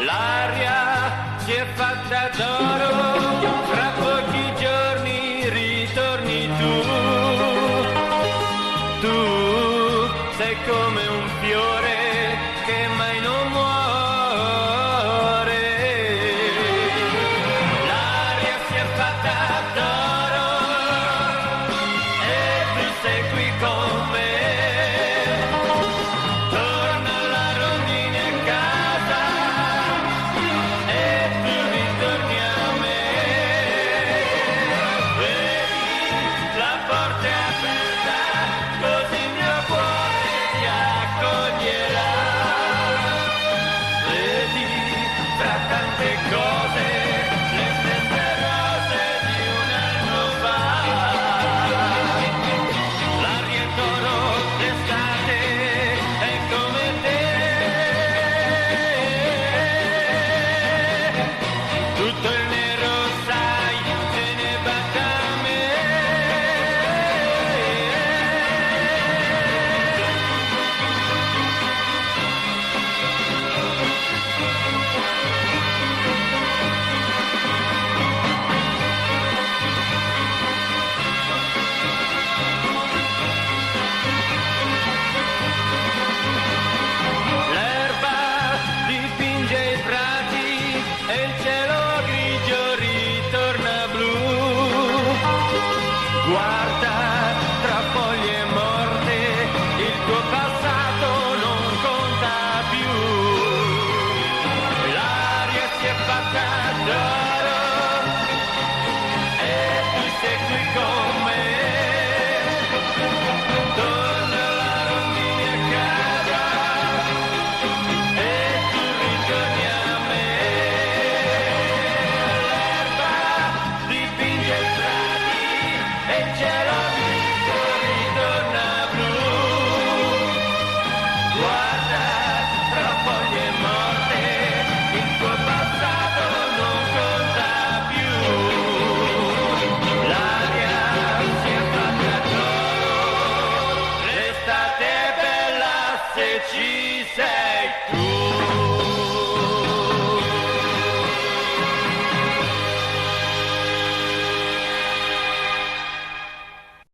L'aria si è fatta d'oro, fra pochi giorni ritorni tu sei come un fiore che mai non muore. L'aria si è fatta d'oro e tu sei qui con me. Torna alla rondine a casa e tu ritorni a me. Vedi, la porta è aperta, così il mio cuore ti accoglierà. Vedi, tra tante cose, le stesse rose di un anno fa. L'aria è d'oro, l'estate è come te. Tutto il nero, sai, se ne va da me. L'erba dipinge i prati e il cielo grigio ritorna blu. Guarda, tra foglie morte il tuo passato non conta più. L'aria si è fatta d'oro e tu sei qui con me. Torna alla rondine a casa e tu ritorni a me. L'erba dipinge i prati e il cielo grigio ritorna blu. Guarda, tra foglie morte il tuo passato non conta più. L'aria si è fatta d'oro, l'estate è bella se ci sei.